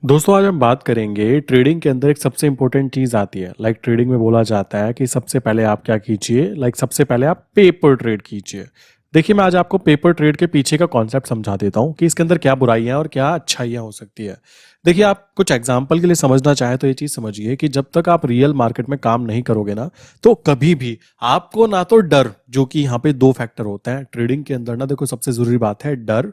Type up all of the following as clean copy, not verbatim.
दोस्तों आज हम बात करेंगे ट्रेडिंग के अंदर एक सबसे इंपॉर्टेंट चीज़ आती है। ट्रेडिंग में बोला जाता है कि सबसे पहले आप क्या कीजिए, सबसे पहले आप पेपर ट्रेड कीजिए। देखिए मैं आज आपको पेपर ट्रेड के पीछे का कॉन्सेप्ट समझा देता हूँ कि इसके अंदर क्या बुराइयां और क्या अच्छाइयाँ हो सकती है। देखिए आप कुछ एग्जाम्पल के लिए समझना चाहें तो ये चीज़ समझिए कि जब तक आप रियल मार्केट में काम नहीं करोगे ना, तो कभी भी आपको ना तो डर, जो कि यहाँ पे दो फैक्टर होते हैं ट्रेडिंग के अंदर ना, देखो सबसे जरूरी बात है डर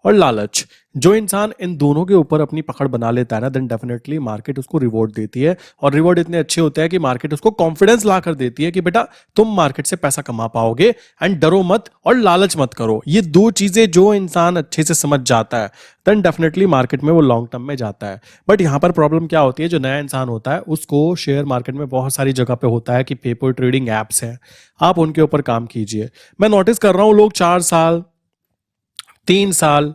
और लालच। जो इंसान इन दोनों के ऊपर अपनी पकड़ बना लेता है ना, देन डेफिनेटली मार्केट उसको रिवॉर्ड देती है। और रिवॉर्ड इतने अच्छे होते हैं कि मार्केट उसको कॉन्फिडेंस ला कर देती है कि बेटा तुम मार्केट से पैसा कमा पाओगे, एंड डरो मत और लालच मत करो। ये दो चीजें जो इंसान अच्छे से समझ जाता है, देन डेफिनेटली मार्केट में वो लॉन्ग टर्म में जाता है। बट यहाँ पर प्रॉब्लम क्या होती है, जो नया इंसान होता है उसको शेयर मार्केट में बहुत सारी जगह पे होता है कि पेपर ट्रेडिंग एप्स हैं, आप उनके ऊपर काम कीजिए। मैं नोटिस कर रहा हूँ लोग 4 साल, 3 साल,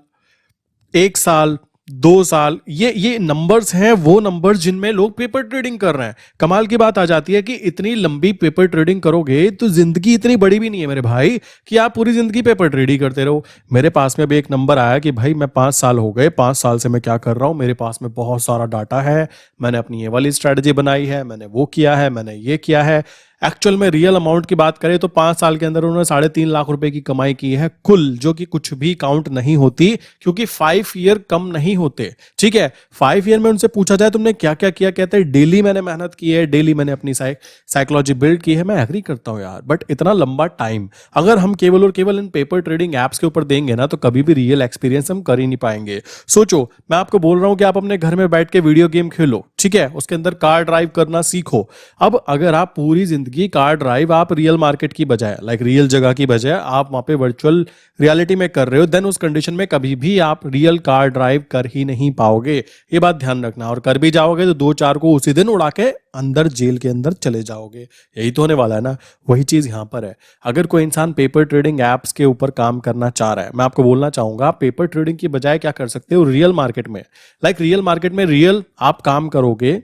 1 साल, 2 साल, ये नंबर्स हैं, वो नंबर्स जिनमें लोग पेपर ट्रेडिंग कर रहे हैं। कमाल की बात आ जाती है कि इतनी लंबी पेपर ट्रेडिंग करोगे तो जिंदगी इतनी बड़ी भी नहीं है मेरे भाई कि आप पूरी जिंदगी पेपर ट्रेड ही करते रहो। मेरे पास में भी एक नंबर आया कि भाई मैं 5 साल हो गए, 5 साल से मैं क्या कर रहा हूं, मेरे पास में बहुत सारा डाटा है, मैंने अपनी ये वाली स्ट्रेटजी बनाई है, मैंने वो किया है, मैंने ये किया है। एक्चुअल में रियल अमाउंट की बात करें तो 5 साल के अंदर उन्होंने 3.5 लाख रुपए की कमाई की है कुल, जो कि कुछ भी काउंट नहीं होती, क्योंकि 5 ईयर कम नहीं होते। ठीक है, 5 ईयर में उनसे पूछा जाए तुमने क्या क्या किया, कहते हैं डेली मैंने मेहनत की है, डेली मैंने अपनी साइकोलॉजी बिल्ड की है। मैं एग्री करता हूं यार, बट इतना लंबा टाइम अगर हम केवल और केवल इन पेपर ट्रेडिंग एप्स के ऊपर देंगे ना, तो कभी भी रियल एक्सपीरियंस हम कर ही नहीं पाएंगे। सोचो, मैं आपको बोल रहा हूं कि आप अपने घर में बैठ के वीडियो गेम खेलो, ठीक है, उसके अंदर कार ड्राइव करना सीखो। अब अगर आप पूरी जिंदगी कार ड्राइव आप रियल मार्केट की बजाय, रियल जगह की बजाय आप वहां पे वर्चुअल रियलिटी में कर रहे हो, देन उस कंडीशन में कभी भी आप रियल कार ड्राइव कर ही नहीं पाओगे। ये बात ध्यान रखना, और कर भी जाओगे तो 2-4 को उसी दिन उड़ा के अंदर जेल के अंदर चले जाओगे। यही तो होने वाला है ना। वही चीज यहां पर है। अगर कोई इंसान पेपर ट्रेडिंग एप्स के ऊपर काम करना चाह रहा है, मैं आपको बोलना चाहूंगा पेपर ट्रेडिंग की बजाय क्या कर सकते हो, रियल मार्केट में, रियल मार्केट में रियल आप काम करोगे,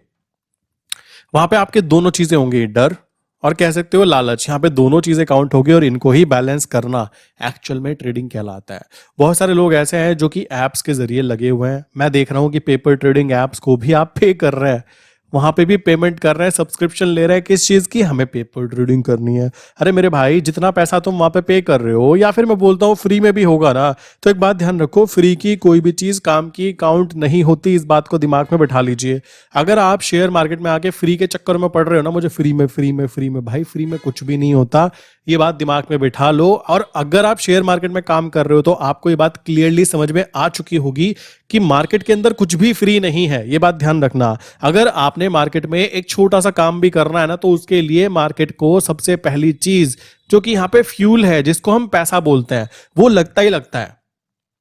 वहां पे आपके दोनों चीजें होंगी, डर और कह सकते हो लालच। यहाँ पे दोनों चीजें काउंट होगी और इनको ही बैलेंस करना एक्चुअल में ट्रेडिंग कहलाता है। बहुत सारे लोग ऐसे हैं जो कि एप्स के जरिए लगे हुए हैं। मैं देख रहा हूं कि पेपर ट्रेडिंग एप्स को भी आप पे कर रहे हैं, वहां पे भी पेमेंट कर रहे हैं, सब्सक्रिप्शन ले रहे हैं। किस चीज की, हमें पेपर ट्रेडिंग करनी है। अरे मेरे भाई, जितना पैसा तुम वहां पे कर रहे हो, या फिर मैं बोलता हूँ फ्री में भी होगा ना, तो एक बात ध्यान रखो, फ्री की कोई भी चीज काम की काउंट नहीं होती। इस बात को दिमाग में बैठा लीजिए। अगर आप शेयर मार्केट में आके फ्री के चक्कर में पड़ रहे हो ना, मुझे फ्री में फ्री में फ्री में, भाई फ्री में कुछ भी नहीं होता। ये बात दिमाग में बिठा लो। और अगर आप शेयर मार्केट में काम कर रहे हो तो आपको ये बात क्लियरली समझ में आ चुकी होगी कि मार्केट के अंदर कुछ भी फ्री नहीं है। ये बात ध्यान रखना। अगर आपने मार्केट में एक छोटा सा काम भी करना है ना, तो उसके लिए मार्केट को सबसे पहली चीज, जो कि यहाँ पे फ्यूल है, जिसको हम पैसा बोलते हैं, वो लगता ही लगता है।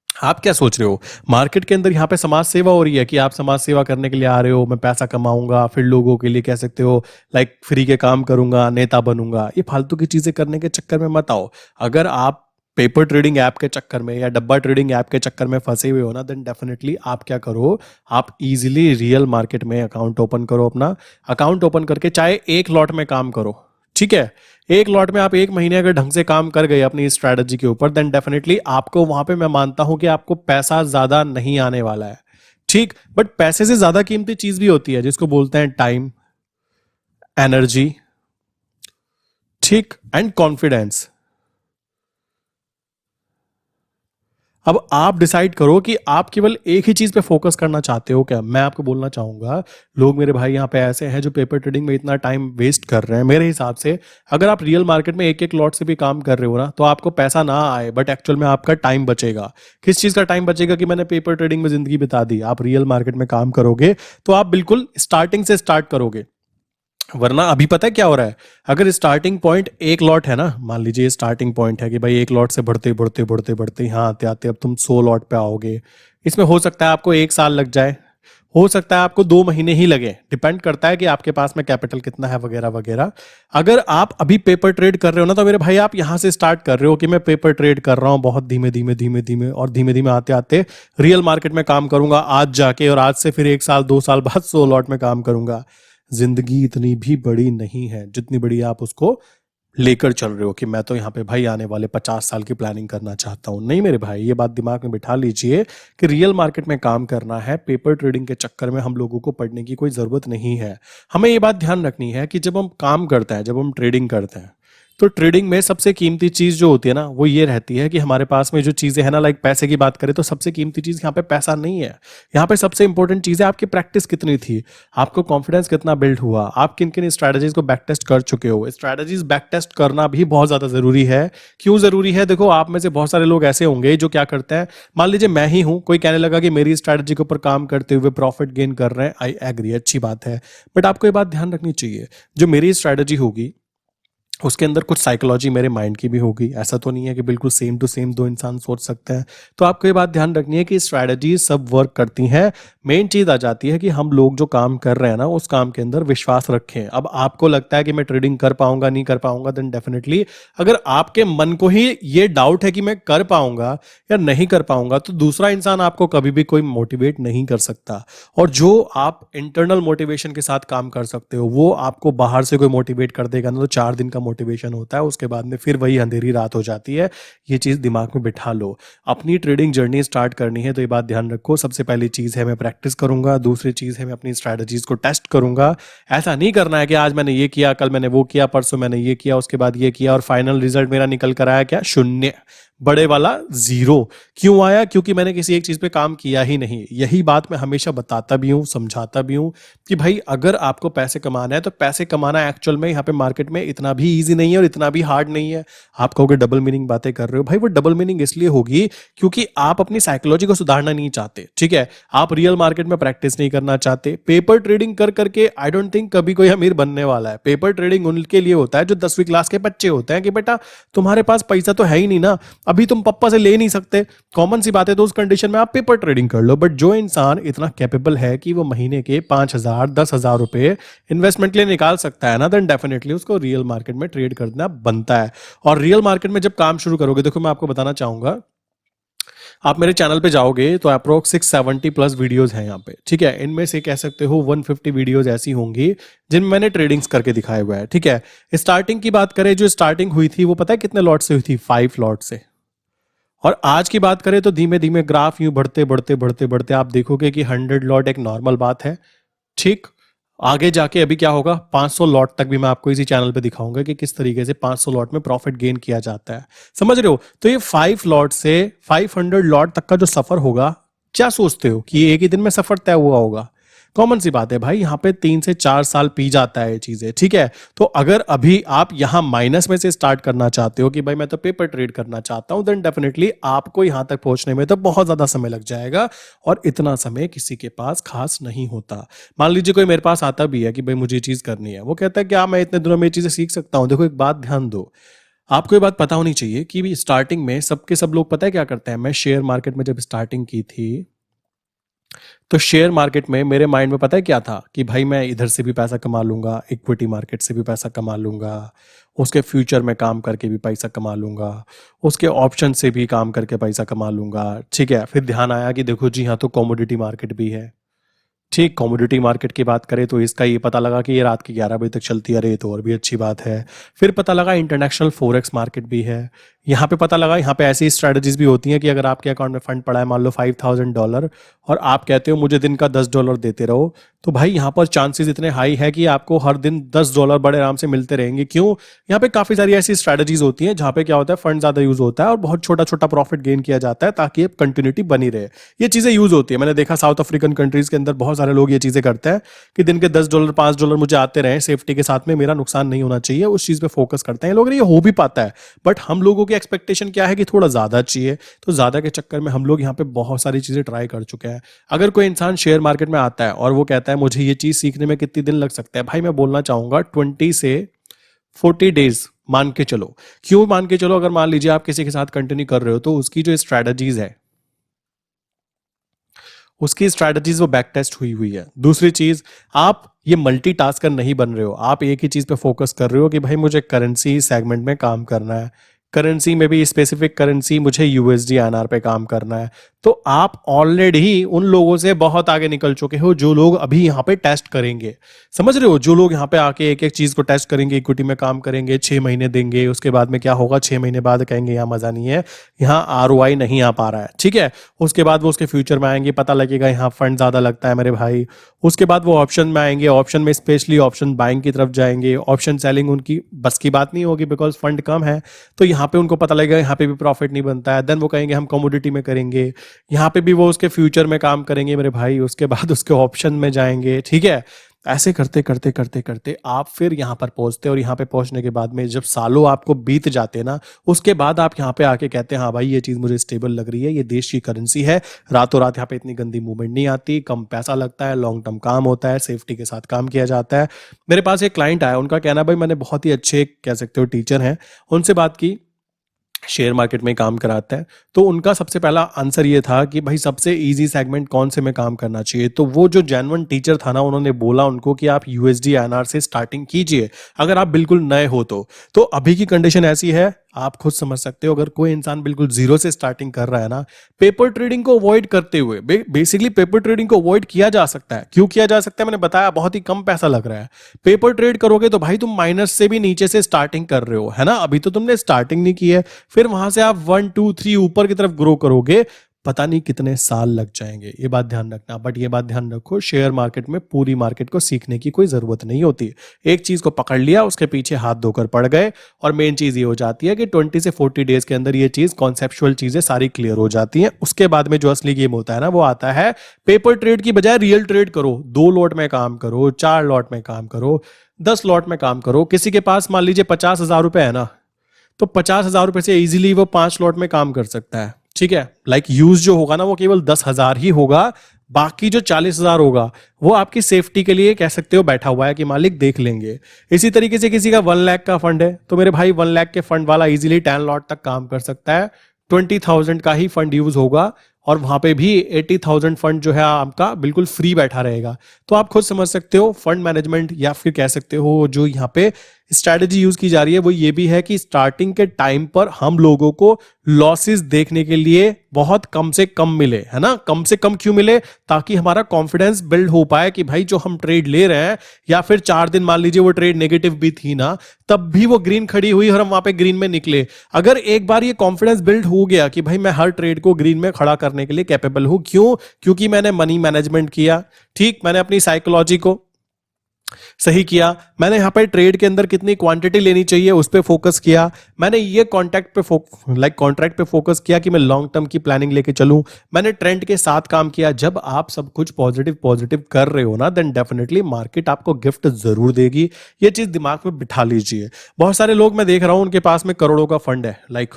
आप क्या सोच रहे हो, मार्केट के अंदर यहाँ पे समाज सेवा हो रही है कि आप समाज सेवा करने के लिए आ रहे हो, मैं पैसा कमाऊंगा, फिर लोगों के लिए कह सकते हो फ्री के काम करूंगा, नेता बनूंगा। ये फालतू की चीजें करने के चक्कर में मत आओ। अगर आप पेपर ट्रेडिंग ऐप के चक्कर में या डब्बा ट्रेडिंग ऐप के चक्कर में फंसे हुए हो ना, देन डेफिनेटली आप क्या करो, आप इजीली रियल मार्केट में अकाउंट ओपन करो। अपना अकाउंट ओपन करके चाहे एक लॉट में काम करो, ठीक है, एक लॉट में आप 1 महीने अगर ढंग से काम कर गए अपनी स्ट्रैटेजी के ऊपर, देन डेफिनेटली आपको वहां पे मैं मानता हूं कि आपको पैसा ज्यादा नहीं आने वाला है। ठीक, बट पैसे से ज्यादा कीमती चीज भी होती है जिसको बोलते हैं टाइम, एनर्जी, ठीक, एंड कॉन्फिडेंस। अब आप डिसाइड करो कि आप केवल एक ही चीज पे फोकस करना चाहते हो क्या। मैं आपको बोलना चाहूंगा, लोग मेरे भाई यहाँ पे ऐसे हैं जो पेपर ट्रेडिंग में इतना टाइम वेस्ट कर रहे हैं। मेरे हिसाब से अगर आप रियल मार्केट में एक एक लॉट से भी काम कर रहे हो ना, तो आपको पैसा ना आए, बट एक्चुअल में आपका टाइम बचेगा। किस चीज का टाइम बचेगा, कि मैंने पेपर ट्रेडिंग में जिंदगी बिता दी। आप रियल मार्केट में काम करोगे तो आप बिल्कुल स्टार्टिंग से स्टार्ट करोगे। वरना अभी पता है क्या हो रहा है, अगर स्टार्टिंग पॉइंट एक लॉट है ना, मान लीजिए स्टार्टिंग पॉइंट है कि भाई एक लॉट से बढ़ते बढ़ते बढ़ते बढ़ते यहाँ आते आते अब तुम 100 लॉट पे आओगे। इसमें हो सकता है आपको 1 साल लग जाए, हो सकता है आपको 2 महीने ही लगे, डिपेंड करता है कि आपके पास में कैपिटल कितना है वगैरह वगैरह। अगर आप अभी पेपर ट्रेड कर रहे हो ना, तो मेरे भाई आप यहां से स्टार्ट कर रहे हो कि मैं पेपर ट्रेड कर रहा हूं बहुत धीमे धीमे धीमे धीमे, और धीमे धीमे आते आते रियल मार्केट में काम करूंगा आज जाके, और आज से फिर 1 साल 2 साल बाद 100 लॉट में काम करूंगा। जिंदगी इतनी भी बड़ी नहीं है जितनी बड़ी आप उसको लेकर चल रहे हो कि मैं तो यहाँ पे भाई आने वाले 50 साल की प्लानिंग करना चाहता हूँ। नहीं मेरे भाई, ये बात दिमाग में बिठा लीजिए कि रियल मार्केट में काम करना है। पेपर ट्रेडिंग के चक्कर में हम लोगों को पढ़ने की कोई ज़रूरत नहीं है। हमें ये बात ध्यान रखनी है कि जब हम काम करते हैं, जब हम ट्रेडिंग करते हैं, तो ट्रेडिंग में सबसे कीमती चीज जो होती है ना, वो ये रहती है कि हमारे पास में जो चीजें हैं ना, लाइक पैसे की बात करें तो सबसे कीमती चीज यहाँ पे पैसा नहीं है। यहाँ पे सबसे इंपॉर्टेंट चीज है आपकी प्रैक्टिस कितनी थी, आपको कॉन्फिडेंस कितना बिल्ड हुआ, आप किन किन स्ट्रैटेजीज को बैक टेस्ट कर चुके हो। स्ट्रैटेजीज बैक टेस्ट करना भी बहुत ज्यादा जरूरी है। क्यों जरूरी है? देखो, आप में से बहुत सारे लोग ऐसे होंगे जो क्या करते हैं, मान लीजिए मैं ही हूं, कोई कहने लगा कि मेरी स्ट्रैटेजी के ऊपर काम करते हुए प्रॉफिट गेन कर रहे हैं, आई एग्री, अच्छी बात है। बट आपको ये बात ध्यान रखनी चाहिए, जो मेरी स्ट्रैटेजी होगी उसके अंदर कुछ साइकोलॉजी मेरे माइंड की भी होगी। ऐसा तो नहीं है कि बिल्कुल सेम टू सेम दो इंसान सोच सकते हैं। तो आपको ये बात ध्यान रखनी है कि स्ट्रैटेजी सब वर्क करती हैं। मेन चीज आ जाती है कि हम लोग जो काम कर रहे हैं ना, उस काम के अंदर विश्वास रखें। अब आपको लगता है कि मैं ट्रेडिंग कर पाऊंगा, नहीं कर पाऊंगा, देन डेफिनेटली अगर आपके मन को ही ये डाउट है कि मैं कर पाऊंगा या नहीं कर पाऊंगा, तो दूसरा इंसान आपको कभी भी कोई मोटिवेट नहीं कर सकता। और जो आप इंटरनल मोटिवेशन के साथ काम कर सकते हो, वो आपको बाहर से कोई मोटिवेट कर देगा ना, तो 4 दिन का मोटिवेशन होता है, उसके बाद में फिर वही अंधेरी रात हो जाती है। ये चीज दिमाग में बिठा लो। अपनी ट्रेडिंग जर्नी स्टार्ट करनी है तो ये बात ध्यान रखो, सबसे पहली चीज है मैं प्रैक्टिस करूंगा, दूसरी चीज है मैं अपनी स्ट्रैटेजीज को टेस्ट करूंगा। ऐसा नहीं करना है कि आज मैंने ये किया, कल मैंने वो किया, परसों मैंने ये किया, उसके बाद ये किया और फाइनल रिजल्ट मेरा निकल कर आया क्या? शून्य, बड़े वाला जीरो। क्यों आया? क्योंकि मैंने किसी एक चीज पे काम किया ही नहीं। यही बात मैं हमेशा बताता भी हूं, समझाता भी हूं कि भाई अगर आपको पैसे कमाना है तो पैसे कमाना एक्चुअल में यहाँ पे मार्केट में इतना भी इजी नहीं है और इतना भी हार्ड नहीं है। आप कहोगे डबल मीनिंग बातें कर रहे हो, भाई वो डबल मीनिंग इसलिए होगी क्योंकि आप अपनी साइकोलॉजी को सुधारना नहीं चाहते, ठीक है? आप रियल मार्केट में प्रैक्टिस नहीं करना चाहते। पेपर ट्रेडिंग कर करके आई डोंट थिंक कभी कोई अमीर बनने वाला है। पेपर ट्रेडिंग उनके लिए होता है जो 10वीं क्लास के बच्चे होते हैं कि बेटा तुम्हारे पास पैसा तो है ही नहीं ना, अभी तुम पप्पा से ले नहीं सकते, कॉमन सी बात है, तो उस कंडीशन में आप पेपर ट्रेडिंग कर लो। बट जो इंसान इतना कैपेबल है कि वो महीने के 5,000 10,000 रुपए इन्वेस्टमेंट के लिए निकाल सकता है ना, देन डेफिनेटली उसको रियल मार्केट में ट्रेड करना बनता है। और रियल मार्केट में जब काम शुरू करोगे, देखो मैं आपको बताना चाहूंगा, आप मेरे चैनल पे जाओगे तो अप्रोक्स 670 प्लस वीडियोस हैं यहाँ पे, ठीक है? इनमें से कह सकते हो 150 वीडियोस ऐसी होंगी जिनमें मैंने ट्रेडिंग्स करके दिखाए हुए हैं, ठीक है? स्टार्टिंग की बात करें, जो स्टार्टिंग हुई थी वो पता है कितने लॉट से हुई थी? 5 लॉट से। और आज की बात करें तो धीमे धीमे ग्राफ यूं बढ़ते बढ़ते बढ़ते बढ़ते आप देखोगे कि 100 लॉट एक नॉर्मल बात है, ठीक? आगे जाके अभी क्या होगा, 500 लॉट तक भी मैं आपको इसी चैनल पे दिखाऊंगा कि किस तरीके से 500 लॉट में प्रॉफिट गेन किया जाता है। समझ रहे हो? तो ये 5 लॉट से 500 लॉट तक का जो सफर होगा, क्या सोचते हो कि ये एक ही दिन में सफर तय हुआ होगा? कॉमन सी बात है भाई, यहाँ पे 3 से 4 साल पी जाता है ये चीजें, ठीक है? तो अगर अभी आप यहाँ माइनस में से स्टार्ट करना चाहते हो कि भाई मैं तो पेपर ट्रेड करना चाहता हूं, देन डेफिनेटली आपको यहाँ तक पहुंचने में तो बहुत ज्यादा समय लग जाएगा और इतना समय किसी के पास खास नहीं होता। मान लीजिए कोई मेरे पास आता भी है कि भाई मुझे ये चीज करनी है, वो कहता है कि मैं इतने दिनों में ये चीजें सीख सकता हूँ। देखो एक बात ध्यान दो, आपको ये बात पता होनी चाहिए कि स्टार्टिंग में सबके सब लोग पता है क्या करते हैं। मैं शेयर मार्केट में जब स्टार्टिंग की थी तो शेयर मार्केट में मेरे माइंड में पता है क्या था कि भाई मैं इधर से भी पैसा कमा लूंगा, इक्विटी मार्केट से भी पैसा कमा लूंगा, उसके फ्यूचर में काम करके भी पैसा कमा लूंगा, उसके ऑप्शन से भी काम करके पैसा कमा लूंगा, ठीक है? फिर ध्यान आया कि देखो जी हाँ, तो कमोडिटी मार्केट भी है, ठीक? कमोडिटी मार्केट की बात करें तो इसका ये पता लगा कि ये रात के 11 बजे तक चलती है, अरे ये तो और भी अच्छी बात है। फिर पता लगा इंटरनेशनल फोरेक्स मार्केट भी है। यहाँ पे पता लगा यहाँ पे ऐसी स्ट्रेटजीज भी होती हैं कि अगर आपके अकाउंट में फंड पड़ा है मान लो $5,000 और आप कहते हो मुझे दिन का $10 देते रहो, तो भाई यहाँ पर चांसेस इतने हाई है कि आपको हर दिन $10 बड़े आराम से मिलते रहेंगे। क्यों? यहाँ पे काफी सारी ऐसी स्ट्रेटजीज होती हैं जहाँ पे क्या होता है, फंड ज्यादा यूज होता है और बहुत छोटा छोटा प्रॉफिट गेन किया जाता है ताकि कंटिन्यूटी बनी रहे। ये चीजें यूज होती है, मैंने देखा साउथ अफ्रीकन कंट्रीज के अंदर बहुत सारे लोग ये चीजें करते हैं कि दिन के $10 $5 मुझे आते रहे सेफ्टी के साथ में, मेरा नुकसान नहीं होना चाहिए, उस चीज पे फोकस करते हैं लोग। ये हो भी पाता है, बट हम लोगों की एक्सपेक्टेशन क्या है कि थोड़ा ज्यादा चाहिए, तो ज्यादा के चक्कर में हम लोग यहाँ पे बहुत सारी चीजें ट्राई कर चुके हैं। अगर कोई इंसान शेयर मार्केट में आता है और वो कहता है मुझे ये चीज सीखने में कितने दिन लग सकते हैं, भाई मैं बोलना चाहूंगा 20 से 40 डेज मान के चलो। क्यों मान के चलो? अगर मान लीजिए आप किसी के साथ कंटिन्यू कर रहे हो तो उसकी जो स्ट्रैटेजीज है, उसकी स्ट्रैटेजीज वो बैक टेस्ट हुई हुई है। दूसरी चीज, आप ये मल्टीटास्कर नहीं बन रहे हो, आप एक ही चीज पे फोकस कर रहे हो कि भाई मुझे करेंसी सेगमेंट में काम करना है, करेंसी में भी स्पेसिफिक करेंसी मुझे यूएसडी एनआर पे काम करना है। तो आप ऑलरेडी उन लोगों से बहुत आगे निकल चुके हो जो लोग अभी यहाँ पे टेस्ट करेंगे। समझ रहे हो, जो लोग यहाँ पे आके एक एक चीज को टेस्ट करेंगे, इक्विटी में काम करेंगे, 6 महीने देंगे, उसके बाद में क्या होगा, 6 महीने बाद कहेंगे यहाँ मजा नहीं है, यहाँ आरओआई नहीं आ पा रहा है, ठीक है। उसके बाद वो उसके फ्यूचर में आएंगे, पता लगेगा यहाँ फंड ज्यादा लगता है मेरे भाई। उसके बाद वो ऑप्शन में आएंगे, ऑप्शन में स्पेशली ऑप्शन बाइंग की तरफ जाएंगे। ऑप्शन सेलिंग उनकी बस की बात नहीं होगी बिकॉज फंड कम है, तो यहाँ पे उनको पता लगेगा यहाँ पे भी प्रॉफिट नहीं बनता है। देन वो कहेंगे हम कमोडिटी में करेंगे, यहाँ पे भी वो उसके फ्यूचर में काम करेंगे मेरे भाई। उसके बाद उसके ऑप्शन में जाएंगे, ठीक है। ऐसे करते करते करते करते आप फिर यहाँ पर पहुंचते, और यहाँ पे पहुंचने के बाद में जब सालों आपको बीत जाते हैं ना, उसके बाद आप यहाँ पे आके कहते हैं हाँ भाई ये चीज मुझे स्टेबल लग रही है, ये देश की करेंसी है, रातों रात यहाँ पे इतनी गंदी मूवमेंट नहीं आती, कम पैसा लगता है, लॉन्ग टर्म काम होता है, सेफ्टी के साथ काम किया जाता है। मेरे पास एक क्लाइंट आया, उनका कहना भाई मैंने बहुत ही अच्छे कह सकते हो टीचर हैं, उनसे बात की, शेयर मार्केट में काम कराता है। तो उनका सबसे पहला आंसर ये था कि भाई सबसे इजी सेगमेंट कौन से में काम करना चाहिए। तो वो जो जेन्युइन टीचर था ना, उन्होंने बोला उनको कि आप यूएसडी एनआर से स्टार्टिंग कीजिए अगर आप बिल्कुल नए हो तो अभी की कंडीशन ऐसी है, आप खुद समझ सकते हो। अगर कोई इंसान बिल्कुल जीरो से स्टार्टिंग कर रहा है ना, पेपर ट्रेडिंग को अवॉइड करते हुए, बेसिकली पेपर ट्रेडिंग को अवॉइड किया जा सकता है। क्यों किया जा सकता है, मैंने बताया, बहुत ही कम पैसा लग रहा है। पेपर ट्रेड करोगे तो भाई तुम माइनस से भी नीचे से स्टार्टिंग कर रहे हो, है ना, अभी तो तुमने स्टार्टिंग नहीं की है, फिर वहां से आप 1 2 3 ऊपर की तरफ ग्रो करोगे, पता नहीं कितने साल लग जाएंगे, ये बात ध्यान रखना। बट ये बात ध्यान रखो, शेयर मार्केट में पूरी मार्केट को सीखने की कोई जरूरत नहीं होती। एक चीज को पकड़ लिया, उसके पीछे हाथ धोकर पड़ गए, और मेन चीज ये हो जाती है कि 20 से 40 डेज के अंदर ये चीज कॉन्सेप्चुअल चीजें सारी क्लियर हो जाती हैं। उसके बाद में जो असली गेम होता है ना, वो आता है पेपर ट्रेड की बजाय रियल ट्रेड करो। 2 लॉट में काम करो, 4 लॉट में काम करो, 10 लॉट में काम करो। किसी के पास मान लीजिए 50,000 रुपए है ना, तो 50,000 रुपए से इजीली वो 5 लॉट में काम कर सकता है, ठीक है। लाइक यूज जो होगा ना वो केवल 10,000 ही होगा, बाकी जो 40,000 होगा वो आपकी सेफ्टी के लिए कह सकते हो बैठा हुआ है कि मालिक देख लेंगे। इसी तरीके से किसी का 1 लाख का फंड है, तो मेरे भाई 1 लाख के फंड वाला इजीली 10 लॉट तक काम कर सकता है। 20,000 का ही फंड यूज होगा, और वहां पे भी 80,000 फंड जो है आपका बिल्कुल फ्री बैठा रहेगा। तो आप खुद समझ सकते हो, फंड मैनेजमेंट या फिर कह सकते हो जो यहाँ पे स्ट्रैटेजी यूज की जा रही है वो ये भी है कि स्टार्टिंग के टाइम पर हम लोगों को लॉसेस देखने के लिए बहुत कम से कम मिले, है ना। कम से कम क्यों मिले, ताकि हमारा कॉन्फिडेंस बिल्ड हो पाए कि भाई जो हम ट्रेड ले रहे हैं, या फिर 4 दिन मान लीजिए वो ट्रेड नेगेटिव भी थी ना, तब भी वो ग्रीन खड़ी हुई और हम वहां पे ग्रीन में निकले। अगर एक बार ये कॉन्फिडेंस बिल्ड हो गया कि भाई मैं हर ट्रेड को ग्रीन में खड़ा करने के लिए कैपेबल हूं, क्यों, क्योंकि मैंने मनी मैनेजमेंट किया, ठीक, मैंने अपनी साइकोलॉजी को सही किया, मैंने यहां पे ट्रेड के अंदर कितनी क्वांटिटी लेनी चाहिए उस पे फोकस किया, मैंने ये कॉन्ट्रैक्ट पे फोकस किया कि मैं लॉन्ग टर्म की प्लानिंग लेके चलूं, मैंने ट्रेंड के साथ काम किया। जब आप सब कुछ पॉजिटिव कर रहे हो ना, देन डेफिनेटली मार्केट आपको गिफ्ट जरूर देगी। ये चीज दिमाग में बिठा लीजिए। बहुत सारे लोग मैं देख रहा हूं उनके पास में करोड़ों का फंड है, लाइक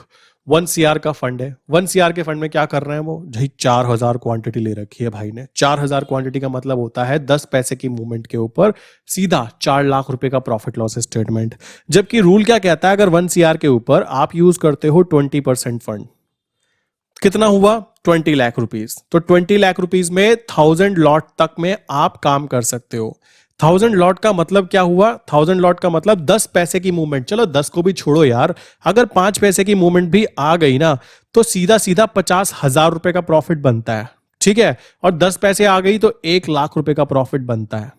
1 CR का फंड है। 1 CR के फंड में क्या कर रहे हैं वो, भाई 4,000 क्वांटिटी ले रखी है भाई ने। 4,000 क्वांटिटी का मतलब होता है 10 पैसे की मूवमेंट के ऊपर सीधा 4 लाख रुपए का प्रॉफिट लॉस स्टेटमेंट। जबकि रूल क्या कहता है, अगर 1 CR के ऊपर आप यूज करते हो 20% फंड, कितना हुआ, 20 लाख रुपीस। तो 20 लाख रुपीस में 1000 लॉट तक में आप काम कर सकते हो। 1000 लॉट का मतलब क्या हुआ, 1000 लॉट का मतलब 10 पैसे की मूवमेंट, चलो 10 को भी छोड़ो यार, अगर 5 पैसे की मूवमेंट भी आ गई ना, तो सीधा सीधा 50,000 रुपए का प्रॉफिट बनता है, ठीक है। और 10 पैसे आ गई तो 1 लाख रुपए का प्रॉफिट बनता है।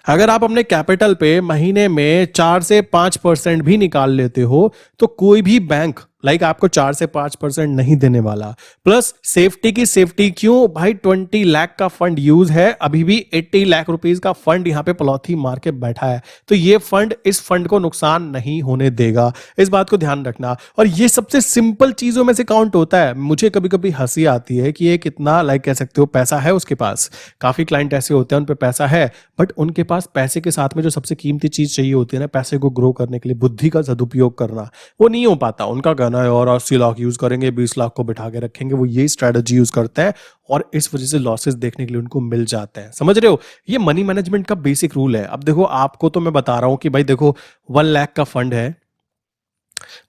अगर आप अपने कैपिटल पे महीने में 4 से 5% भी निकाल लेते हो, तो कोई भी बैंक लाइक आपको 4 से 5% नहीं देने वाला। प्लस सेफ्टी की सेफ्टी क्यों भाई, 20 लाख का फंड यूज है, अभी भी 80 लाख रुपीस का फंड यहां पे पलौथी मार के बैठा है, तो ये फंड इस फंड को नुकसान नहीं होने देगा। इस बात को ध्यान रखना। और ये सबसे सिंपल चीजों में से काउंट होता है। मुझे कभी कभी हंसी आती है कि ये कितना लाइक कह सकते हो पैसा है उसके पास। काफी क्लाइंट ऐसे होते हैं उन पे पैसा है, बट उनके पास पैसे के साथ में जो सबसे कीमती चीज चाहिए होती है ना, पैसे को ग्रो करने के लिए बुद्धि का सदुपयोग करना, वो नहीं हो पाता। उनका कहना है और 80 लाख यूज करेंगे, 20 लाख को बिठा के रखेंगे, वो यही स्ट्रेटजी यूज करते हैं और इस वजह से लॉसेस देखने के लिए उनको मिल जाते हैं। समझ रहे हो, ये मनी मैनेजमेंट का बेसिक रूल है। अब देखो आपको तो मैं बता रहा हूं कि भाई देखो 1 लाख का फंड है,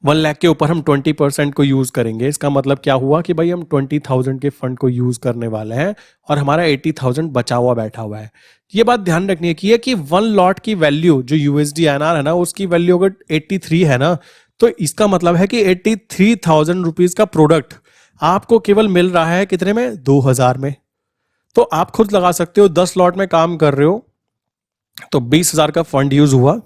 1 लाख के ऊपर हम 20% को यूज करेंगे। इसका मतलब क्या हुआ कि भाई हम 20,000 के फंड को यूज करने वाले हैं और हमारा 80,000 बचा हुआ बैठा हुआ है। ये बात ध्यान रखने की है कि 1 लॉट की वैल्यू जो यूएसडी एनआर है ना, उसकी वैल्यू अगर 83 है ना, तो इसका मतलब है कि 83,000 रुपीज का प्रोडक्ट आपको केवल मिल रहा है कितने में, 2,000 में। तो आप खुद लगा सकते हो, 10 लॉट में काम कर रहे हो तो 20,000 का फंड यूज हुआ,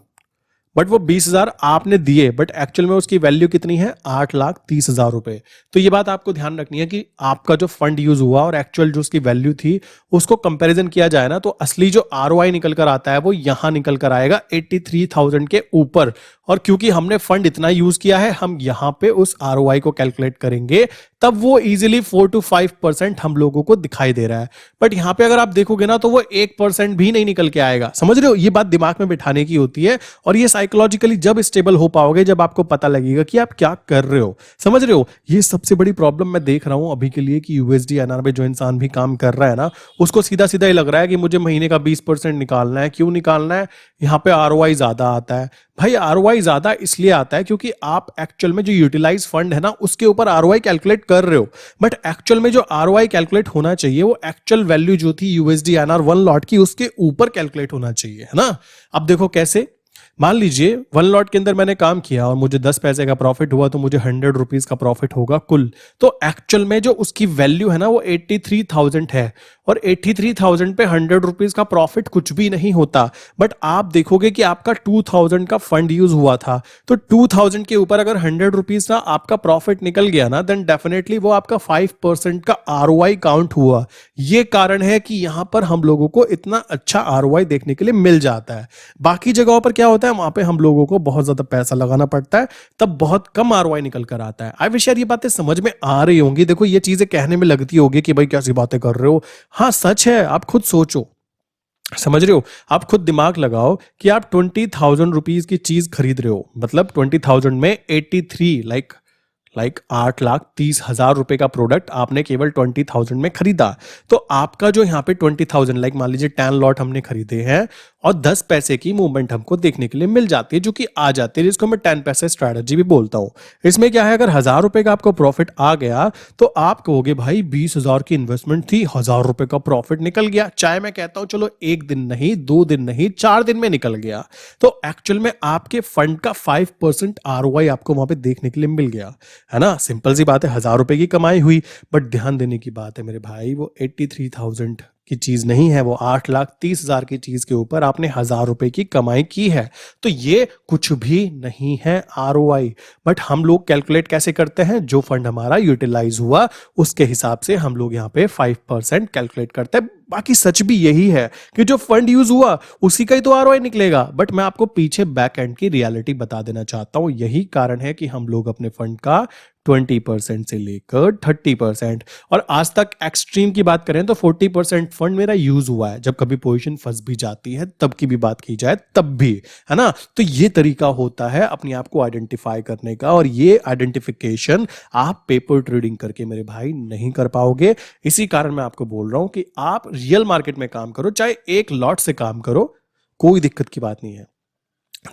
बट वो 20,000 आपने दिए, बट एक्चुअल में उसकी वैल्यू कितनी है, 8,30,000 रुपए। तो ये बात आपको ध्यान रखनी है कि आपका जो फंड यूज हुआ और एक्चुअल जो उसकी वैल्यू थी उसको कंपैरिजन किया जाए ना, तो असली जो आरओआई निकल कर आता है वो यहां निकल कर आएगा 83,000 के ऊपर। और क्योंकि हमने फंड इतना यूज किया है, हम यहां पे उस आरओआई को कैलकुलेट करेंगे, तब वो इजीली 4 to 5% हम लोगों को दिखाई दे रहा है। बट यहां पे अगर आप देखोगे ना तो वो 1% भी नहीं निकल के आएगा। समझ रहे हो, ये बात दिमाग में बिठाने की होती है। और ये साइकोलॉजिकली जब स्टेबल हो पाओगे, जब आपको पता लगेगा कि आप क्या कर रहे हो। समझ रहे हो, ये सबसे बड़ी प्रॉब्लम मैं देख रहा हूं अभी के लिए कि यूएसडी एनआर में जो इंसान भी काम कर रहा है ना, उसको सीधा सीधा ही लग रहा है कि मुझे महीने का 20% निकालना है। क्यों निकालना है, यहाँ पे आरओआई ज्यादा आता है। भाई आरओआई ज्यादा इसलिए आता है क्योंकि आप एक्चुअल में जो यूटिलाइज फंड है ना उसके ऊपर आरओआई कैलकुलेट कर रहे हो, बट एक्चुअल में जो आरओआई कैलकुलेट होना चाहिए वो एक्चुअल वैल्यू जो थी यूएसडी एनआर 1 लॉट की, उसके ऊपर कैलकुलेट होना चाहिए, है ना। अब देखो कैसे, मान लीजिए 1 लॉट के अंदर मैंने काम किया और मुझे 10 पैसे का प्रॉफिट हुआ, तो मुझे 100 रुपीज का प्रॉफिट होगा कुल। तो एक्चुअल में जो उसकी वैल्यू है ना वो 83,000 है, और 83,000 पे 100 रुपीज का प्रॉफिट कुछ भी नहीं होता। बट आप देखोगे कि आपका 2,000 का फंड यूज हुआ था, तो 2,000 के ऊपर अगर 100 रुपीज का आपका प्रॉफिट निकल गया ना, देन डेफिनेटली वो आपका 5% का आरओआई काउंट हुआ। ये कारण है कि यहां पर हम लोगों को इतना अच्छा आरओआई देखने के लिए मिल जाता है। बाकी जगहों पर क्या होता है, वहां पे हम लोगों को बहुत ज्यादा पैसा लगाना पड़ता है, तब बहुत कम आरओआई निकल कर आता है। आई विश यार ये बातें समझ में आ रही होंगी। देखो ये चीजें कहने में लगती होगी कि भाई कैसी बातें कर रहे हो, हाँ सच है, आप खुद सोचो। समझ रहे हो, आप खुद दिमाग लगाओ कि आप 20,000 रुपीज की चीज खरीद रहे हो, मतलब 20,000 में 83 लाइक 8,30,000 रुपए का प्रोडक्ट आपने केवल 20,000 में खरीदा। तो आपका जो यहाँ पे 20,000, लाइक मान लीजिए 10 लॉट हमने खरीदे हैं और 10 पैसे की मूवमेंट हमको देखने के लिए मिल जाती है, जो कि आ जाती है, जिसको मैं 10 पैसे स्ट्रैटेजी भी बोलता हूं। इसमें क्या है, अगर 1,000 रुपए का आपको प्रॉफिट आ गया तो आप कहोगे भाई 20,000 की इन्वेस्टमेंट थी, 1,000 रुपए का प्रॉफिट निकल गया। चाहे मैं कहता हूं चलो 1 दिन नहीं, 2 दिन नहीं, 4 दिन में निकल गया, तो एक्चुअल में आपके फंड का 5% आरओआई आपको वहां पे देखने के लिए मिल गया, है ना। सिंपल सी बात है, 1,000 रुपए की कमाई हुई। बट ध्यान देने की बात है मेरे भाई, वो 83,000 की चीज नहीं है, वो 8,30,000 की चीज के ऊपर आपने 1,000 रुपए की कमाई की है। तो ये कुछ भी नहीं है आरओआई। बट हम लोग कैलकुलेट कैसे करते हैं, जो फंड हमारा यूटिलाइज हुआ उसके हिसाब से हम लोग यहाँ पे 5% कैलकुलेट करते हैं। बाकी सच भी यही है कि जो फंड यूज हुआ उसी का ही तो आरओआई निकलेगा। बट मैं आपको पीछे बैक एंड की रियलिटी बता देना चाहता हूं। यही कारण है कि हम लोग अपने फंड का 20% से लेकर 30%, और आज तक एक्सट्रीम की बात करें तो 40% फंड मेरा यूज हुआ है। जब कभी पोजीशन फंस भी जाती है तब की भी बात की जाए तब भी, है ना। तो ये तरीका होता है अपने आप को आइडेंटिफाई करने का, और ये आइडेंटिफिकेशन आप पेपर ट्रेडिंग करके मेरे भाई नहीं कर पाओगे। इसी कारण मैं आपको बोल रहा हूं कि आप रियल मार्केट में काम करो, चाहे एक लॉट से काम करो, कोई दिक्कत की बात नहीं है।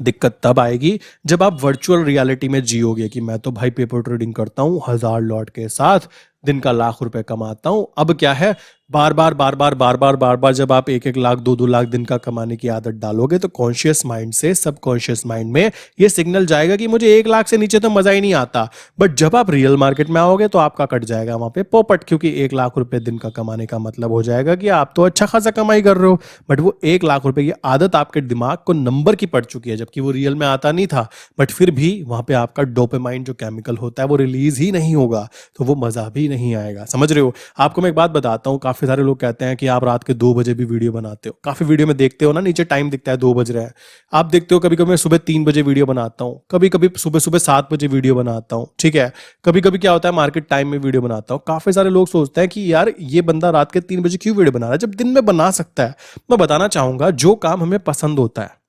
दिक्कत तब आएगी जब आप वर्चुअल रियलिटी में जियोगे कि मैं तो भाई पेपर ट्रेडिंग करता हूं 1,000 लॉट के साथ, दिन का लाख रुपए कमाता हूं। अब क्या है, बार बार जब आप 1-1 लाख 2-2 लाख दिन का कमाने की आदत डालोगे तो कॉन्शियस माइंड से सबकॉन्शियस माइंड में ये सिग्नल जाएगा कि मुझे 1 लाख से नीचे तो मजा ही नहीं आता। बट जब आप रियल मार्केट में आओगे तो आपका कट जाएगा वहां पे पोपट, क्योंकि 1 लाख रुपए दिन का कमाने का मतलब हो जाएगा कि आप तो अच्छा खासा कमाई कर रहे हो, बट वो 1 लाख रुपए की आदत आपके दिमाग को नंबर की पड़ चुकी है, जबकि वो रियल में आता नहीं था। बट फिर भी वहां पे आपका डोपामाइन जो केमिकल होता है वो रिलीज ही नहीं होगा, तो वो मजा भी नहीं आएगा। समझ रहे हो। आपको मैं एक बात बताता हूँ, काफी सारे लोग कहते हैं कि आप रात के 2 बजे भी वीडियो बनाते हो। काफी वीडियो में देखते हो ना, नीचे टाइम दिखता है 2 बज रहा है। आप देखते हो कभी कभी मैं सुबह 3 बजे वीडियो बनाता हूँ, कभी कभी सुबह सुबह 7 बजे वीडियो बनाता हूँ, ठीक है। कभी कभी क्या होता है, मार्केट टाइम में वीडियो बनाता हूँ। काफी सारे लोग सोचते हैं कि यार ये बंदा रात के 3 बजे क्यों वीडियो बना रहा है जब दिन में बना सकता है। मैं बताना चाहूंगा, जो काम हमें पसंद होता है,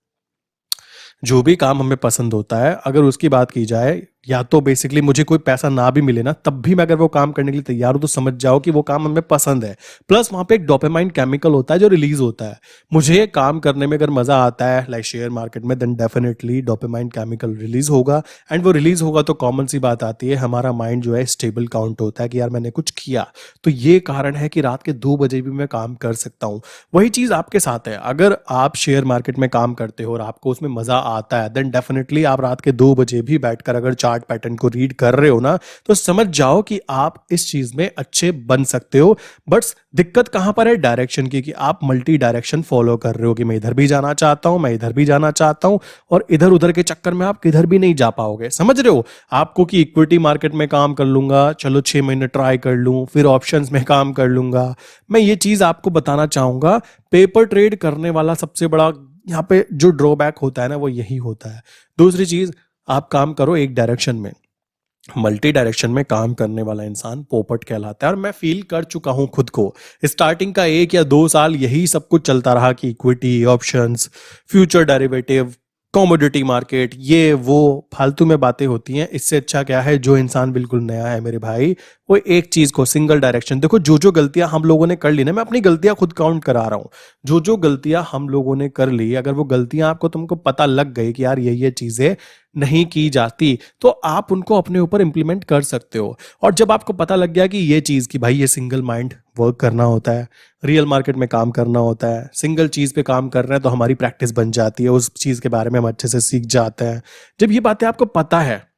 जो भी काम हमें पसंद होता है, अगर उसकी बात की जाए, या तो बेसिकली मुझे कोई पैसा ना भी मिले ना, तब भी मैं अगर वो काम करने के लिए तैयार हूं, तो समझ जाओ कि वो काम हमें पसंद है। प्लस वहां पे एक डोपामाइन केमिकल होता है जो रिलीज होता है। मुझे काम करने में अगर मजा आता है लाइक शेयर मार्केट में, then definitely dopamine chemical release होगा। एंड वो रिलीज होगा तो कॉमन सी बात आती है, हमारा माइंड जो है स्टेबल काउंट होता है कि यार मैंने कुछ किया। तो ये कारण है कि रात के 2 बजे भी मैं काम कर सकता हूँ। वही चीज आपके साथ है, अगर आप शेयर मार्केट में काम करते हो और आपको उसमें मजा आता है, देन डेफिनेटली आप रात के 2 बजे भी बैठकर अगर चार्ट पैटर्न को रीड कर रहे हो ना, तो समझ जाओ कि आप इस चीज में अच्छे बन सकते हो। बट दिक्कत कहां पर है? डायरेक्शन की, कि आप मल्टी डायरेक्शन फॉलो कर रहे हो कि मैं इधर भी जाना चाहता हूं, मैं इधर भी जाना चाहता हूं, और इधर उधर के चक्कर में आप किधर भी नहीं जा पाओगे। समझ रहे हो? आपको कि इक्विटी मार्केट में काम कर लूंगा, चलो 6 महीने ट्राई कर लूं, फिर ऑप्शंस में काम कर लूंगा। मैं ये चीज आपको बताना चाहूंगा, पेपर ट्रेड करने वाला सबसे बड़ा यहाँ पे जो ड्रॉबैक होता है ना, वो यही होता है। दूसरी चीज, आप काम करो एक डायरेक्शन में, मल्टी डायरेक्शन में काम करने वाला इंसान पोपट कहलाता है। और मैं फील कर चुका हूं खुद को, स्टार्टिंग का 1 या 2 साल यही सब कुछ चलता रहा कि equity, options, future derivative, commodity market, ये वो फालतू में बातें होती हैं। इससे अच्छा क्या है, जो इंसान बिल्कुल नया है मेरे भाई, वो एक चीज को सिंगल डायरेक्शन देखो। जो जो गलतियां हम लोगों ने कर ली ना, मैं अपनी गलतियां खुद काउंट करा रहा हूं, जो जो गलतियां हम लोगों ने कर ली, अगर वो गलतियां आपको तुमको पता लग गई कि यार ये चीजें नहीं की जाती, तो आप उनको अपने ऊपर इंप्लीमेंट कर सकते हो। और जब आपको पता लग गया कि ये चीज कि भाई ये सिंगल माइंड वर्क करना होता है, रियल मार्केट में काम करना होता है, सिंगल चीज पे काम कर रहे हैं, तो हमारी प्रैक्टिस बन जाती है, उस चीज के बारे में हम अच्छे से सीख जाते हैं। जब ये बातें आपको पता है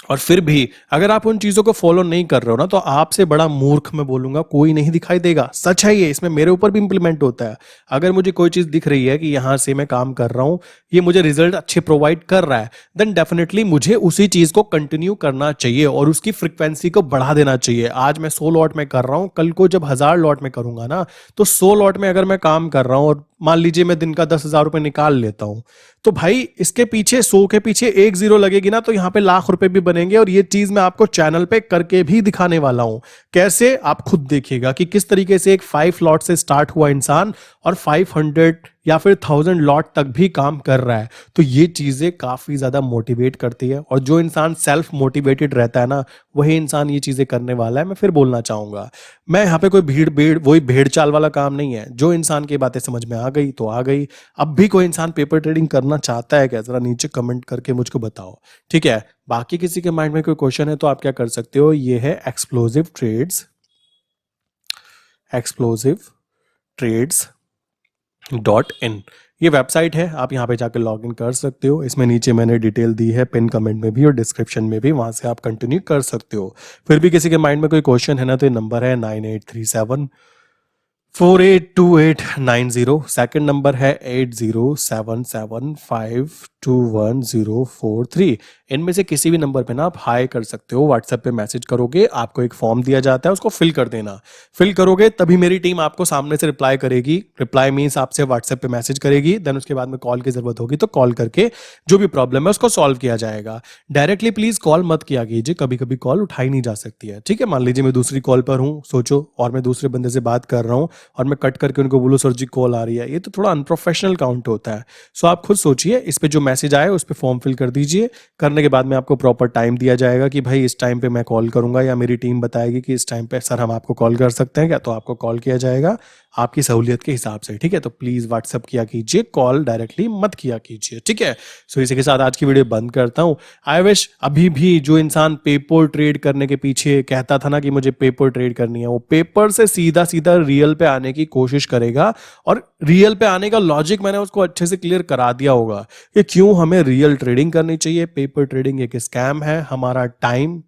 और फिर भी अगर आप उन चीजों को फॉलो नहीं कर रहे हो ना, तो आपसे बड़ा मूर्ख मैं बोलूंगा कोई नहीं दिखाई देगा। सच है ये, इसमें मेरे ऊपर भी इंप्लीमेंट होता है। अगर मुझे कोई चीज दिख रही है कि यहां से मैं काम कर रहा हूं, ये मुझे रिजल्ट अच्छे प्रोवाइड कर रहा है, देन डेफिनेटली मुझे उसी चीज को कंटिन्यू करना चाहिए और उसकी फ्रिक्वेंसी को बढ़ा देना चाहिए। आज मैं 100 लॉट में कर रहा हूं, कल को जब 1000 लॉट में करूंगा ना, तो 100 लॉट में अगर मैं काम कर रहा हूं और मान लीजिए मैं दिन का 10,000 रुपए निकाल लेता हूं, तो भाई इसके पीछे 100 के पीछे एक जीरो लगेगी ना, तो यहां पे लाख रुपए भी बनेंगे। और ये चीज मैं आपको चैनल पे करके भी दिखाने वाला हूं। कैसे? आप खुद देखिएगा कि किस तरीके से एक 5 लॉट से स्टार्ट हुआ इंसान और 500 या फिर 1000 लॉट तक भी काम कर रहा है। तो ये चीजें काफी ज्यादा मोटिवेट करती है, और जो इंसान सेल्फ मोटिवेटेड रहता है ना, वही इंसान ये चीजें करने वाला है। मैं फिर बोलना चाहूंगा, मैं यहाँ पे कोई भीड़ भीड़ वही भेड़ चाल वाला काम नहीं है। जो इंसान की बातें समझ में आ गई तो आ गई। अब भी कोई इंसान पेपर ट्रेडिंग करना चाहता है क्या? जरा नीचे कमेंट करके मुझको बताओ, ठीक है? बाकी किसी के माइंड में कोई क्वेश्चन है तो आप क्या कर सकते हो, ये है explosive.in, ये वेबसाइट है, आप यहाँ पे जाकर लॉग इन कर सकते हो। इसमें नीचे मैंने डिटेल दी है पिन कमेंट में भी और डिस्क्रिप्शन में भी, वहां से आप कंटिन्यू कर सकते हो। फिर भी किसी के माइंड में कोई क्वेश्चन है ना, तो ये नंबर है 9837482890। सेकंड नंबर है 8077521043। इनमें से किसी भी नंबर पे ना आप हाई कर सकते हो, व्हाट्सएप पे मैसेज करोगे, आपको एक फॉर्म दिया जाता है, उसको फिल कर देना। फिल करोगे तभी मेरी टीम आपको सामने से रिप्लाई करेगी। रिप्लाई मीन्स आपसे व्हाट्सएप पे मैसेज करेगी, देन उसके बाद में कॉल की जरूरत होगी तो कॉल करके जो भी प्रॉब्लम है उसको सॉल्व किया जाएगा। डायरेक्टली प्लीज कॉल मत किया कीजिए, कभी कभी कॉल उठाई नहीं जा सकती है, ठीक है? मान लीजिए मैं दूसरी कॉल पर हूँ, सोचो, और मैं दूसरे बंदे से बात कर रहा हूँ और मैं कट करके उनको बोलूँ सर जी कॉल आ रही है, ये तो थोड़ा अनप्रोफेशनल काउंट होता है। सो आप खुद सोचिए, इस पे जो मैसेज आए उस पे फॉर्म फिल कर दीजिए। करने के बाद में आपको प्रॉपर टाइम दिया जाएगा कि भाई इस टाइम पे मैं कॉल करूंगा, या मेरी टीम बताएगी कि इस टाइम पे सर हम आपको कॉल कर सकते हैं क्या, तो आपको कॉल किया जाएगा आपकी सहूलियत के हिसाब से, ठीक है? तो प्लीज व्हाट्सअप किया कीजिए, कॉल डायरेक्टली मत किया कीजिए, ठीक है? सो इसी के साथ आज की वीडियो बंद करता हूं। आई विश अभी भी जो इंसान पेपर ट्रेड करने के पीछे कहता था ना कि मुझे पेपर ट्रेड करनी है, वो पेपर से सीधा सीधा रियल पे आने की कोशिश करेगा। और रियल पे आने का लॉजिक मैंने उसको अच्छे से क्लियर करा दिया होगा कि क्यों हमें रियल ट्रेडिंग करनी चाहिए। पेपर ट्रेडिंग एक स्कैम है, हमारा टाइम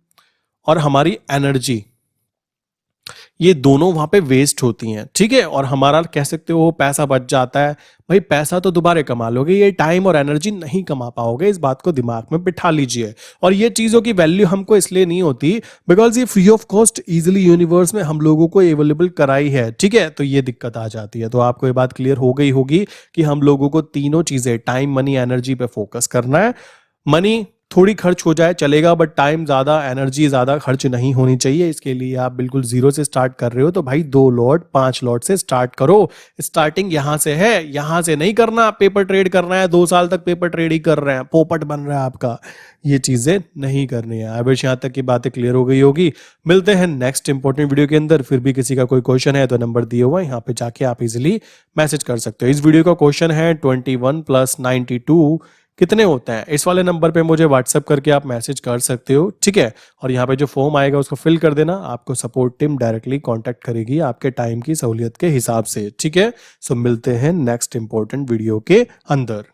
और हमारी एनर्जी ये दोनों वहां पे वेस्ट होती हैं, ठीक है? और हमारा कह सकते हो पैसा बच जाता है। भाई पैसा तो दोबारा कमा लोगे, ये टाइम और एनर्जी नहीं कमा पाओगे, इस बात को दिमाग में बिठा लीजिए। और ये चीजों की वैल्यू हमको इसलिए नहीं होती बिकॉज ये free of cost easily universe में हम लोगों को अवेलेबल कराई है, ठीक है? तो ये दिक्कत आ जाती है। तो आपको ये बात क्लियर हो गई होगी कि हम लोगों को तीनों चीजें, टाइम, मनी, एनर्जी पे फोकस करना है। मनी थोड़ी खर्च हो जाए चलेगा, बट टाइम ज़्यादा, एनर्जी ज़्यादा खर्च नहीं होनी चाहिए। इसके लिए आप बिल्कुल जीरो से स्टार्ट कर रहे हो तो भाई 2 लॉट 5 लॉट से स्टार्ट करो। स्टार्टिंग यहाँ से है, यहाँ से नहीं करना पेपर ट्रेड करना है 2 साल तक पेपर ट्रेड ही कर रहे हैं, पोपट बन रहा है आपका, ये चीजें नहीं करनी है। आई विश यहाँ तक की बातें क्लियर हो गई होगी। मिलते हैं नेक्स्ट इंपॉर्टेंट वीडियो के अंदर। फिर भी किसी का कोई क्वेश्चन है तो नंबर दिया हुआ है, यहाँ पे जाके आप इजिली मैसेज कर सकते हो। इस वीडियो का क्वेश्चन है 21 + 92 कितने होते हैं? इस वाले नंबर पे मुझे व्हाट्सएप करके आप मैसेज कर सकते हो, ठीक है। और यहाँ पे जो फॉर्म आएगा उसको फिल कर देना, आपको सपोर्ट टीम डायरेक्टली कांटेक्ट करेगी आपके टाइम की सहूलियत के हिसाब से, ठीक है। सो मिलते हैं नेक्स्ट इंपॉर्टेंट वीडियो के अंदर।